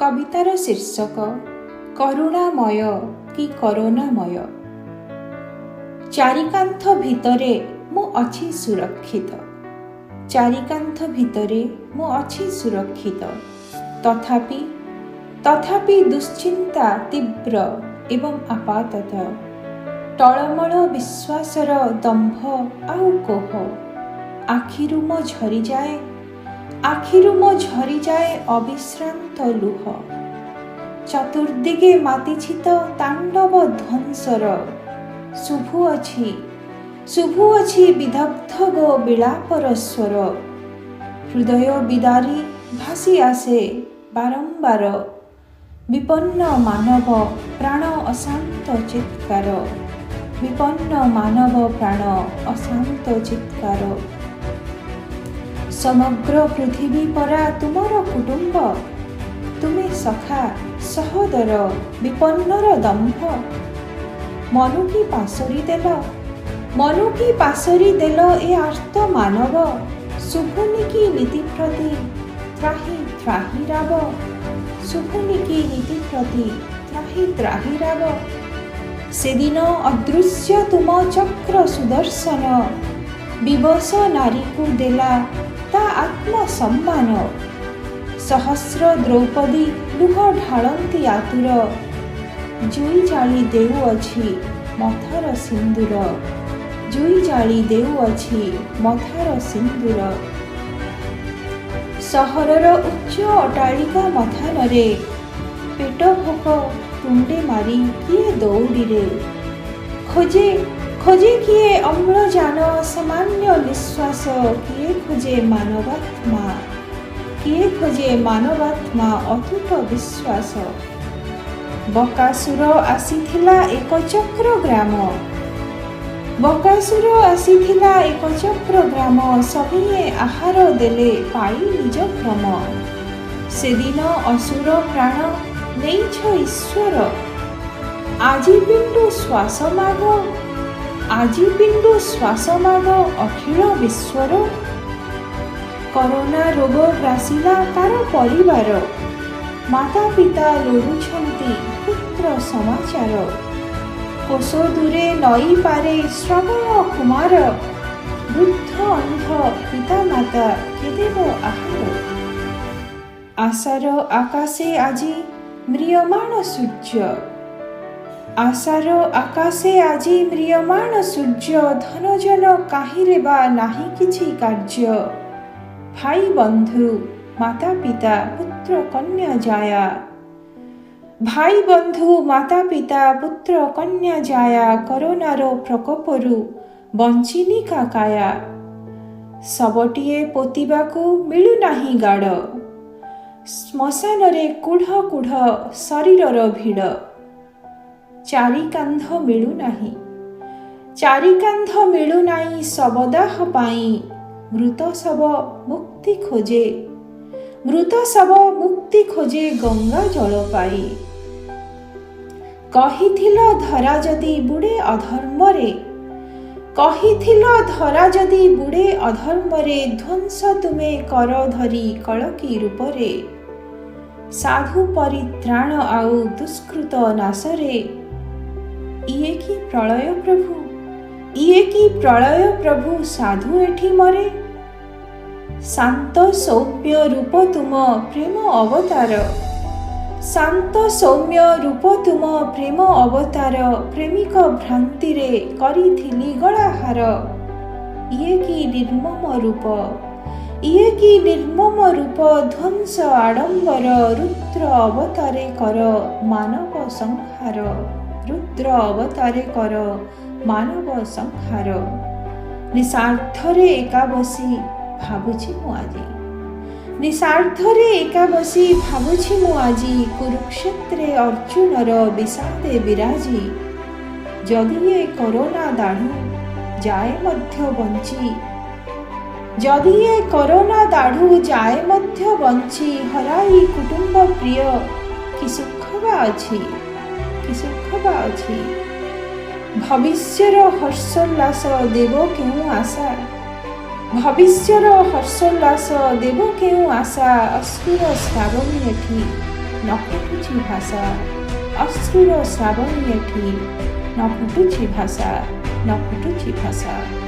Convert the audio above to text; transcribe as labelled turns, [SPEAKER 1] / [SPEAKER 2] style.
[SPEAKER 1] कवितार शीर्षक करुणामय कि करोनामय। चारिकांथ भितरे मु अछि सुरक्षित, चारिकांथ भितरे मु अछि सुरक्षित। तथापि तथापि दुश्चिंता तीव्र एवं आपातत, टळमळ विश्वासर दंभ आउ कोह। आखिरु मो झरी जाए, आखिरु मो झरी जाए अविश्रांत लुह। चतुर्दिगे मातिछि तो तांडव ध्वंसर, शुभु अछि विदग्ध गो विलापर स्वर। हृदय विदारी भासी आसे बारंबार, विपन्न मानव प्राण अशांत चित्कार, विपन्न मानव प्राण अशांत चित्कार। समग्र पृथिवी परा तुमर कुटुंब, तुमे सखा सहोदर विपन्नर दंभ। मनु की पासरी देल ए आर्त मानव। शुभुनि की नीति प्रति त्राहि त्राहि राव, शुभुनि की नीति प्रति त्राहि त्राहि राव। सेदिन अदृश्य तुम चक्र सुदर्शन, विवश नारी को देला ता आत्म सम्मान। सहस्र द्रौपदी लुह ढाळंती आतुर, जुई जाली देउअछि मथार सिंदूर, जुई जाली देउअछि मथार सिंदूर। सहरर उच्च अटालिका मथानरे, पेट भोक तुंडे मारी किए दौड़ी रे। खोजे किए अम्लजान सामान्य निश्वास, किए खोजे मानवात्मा, किए खोजे मानवात्मा अतुट विश्वास। बकासुर आसीथिला एक चक्र ग्राम, बकासुर आसीथिला एक चक्र ग्राम। सभिए आहार देले पाई निज भ्रम। सेदिन असुर प्राण नेइछ ईश्वर, आजी पिंडु श्वास माग, आजी पिंडु श्वास माग अखिल विश्वर। करोना रोग ग्रासिला कार परिवार, माता पिता लोड़ुछंती पुत्र समाचार। कोश दूरे नई पारे श्रवण कुमार, वृद्ध अंध पिता माता केदेव आहार। आशार आकाशे आजी म्रियमाण सूर्य, आशार आकाशे आजी म्रियमाण सूर्य। धनजन काहिरे बा नाही किछि कार्य, भाई बंधु माता पिता पुत्र कन्या जाया, भाई बंधु माता पिता पुत्र कन्या जाया। करोनार प्रकोपरु बंचिनी का काया, सबटिए पोतिबाकू मिलु नाही गाड़। श्मशानरे कुढ़ कुढ़ शरीरर भिड़, चारिकांध मिलु नाही, चारिकांध मिलु नाही शवदाह पाई। मृत शव मुक्ति खोजे, मृत शव मुक्ति खोजे गंगा जल पाई। कहिथिल धरा जदि बुड़े अधर्मरे, कहिथिल धरा जदि बुड़े अधर्मरे। ध्वंस तुमे कर धरी कलकी रूपरे, साधु परित्राण आउ दुष्कृत नाशरे। इए की प्रलय प्रभु, इए की प्रलय प्रभु साधु एठी मरे। शांत सौम्य रूप तुम प्रेम अवतार, शांत सौम्य रूप तुम प्रेम अवतार। प्रेमिक भ्रांति रे करिथिली गलाहार। इए की निर्मम रूप, इए की निर्मम रूप ध्वंस आडंबर। रुद्र अवतारे कर मानव संहार, रुद्र अवतारे कर मानव संहार। निसार्थरे एका बसी भाबुछि मु आजी, निसार्थरे एका बसी भाबुछि मु आजी। कुरुक्षेत्रे अर्जुनर विषादे विराजी, जदि ए करोना दाढ़ु जाए मध्य बंची, जदि ए करोना दाढ़ु जाए मध्य बंची। हराई कुटुंब प्रिय कि सुख बा अछि, कि सुख बा अछि। भविष्यर हर्षोल्लास देव केउ आशा, भविष्यर हर्षोल्लास देव केउ आशा। अश्रुर श्रावणी एठी न फुटुछि भाषा अश्रुर श्रावणी एठी न फुटुछि भाषा न फुटुछि भाषा।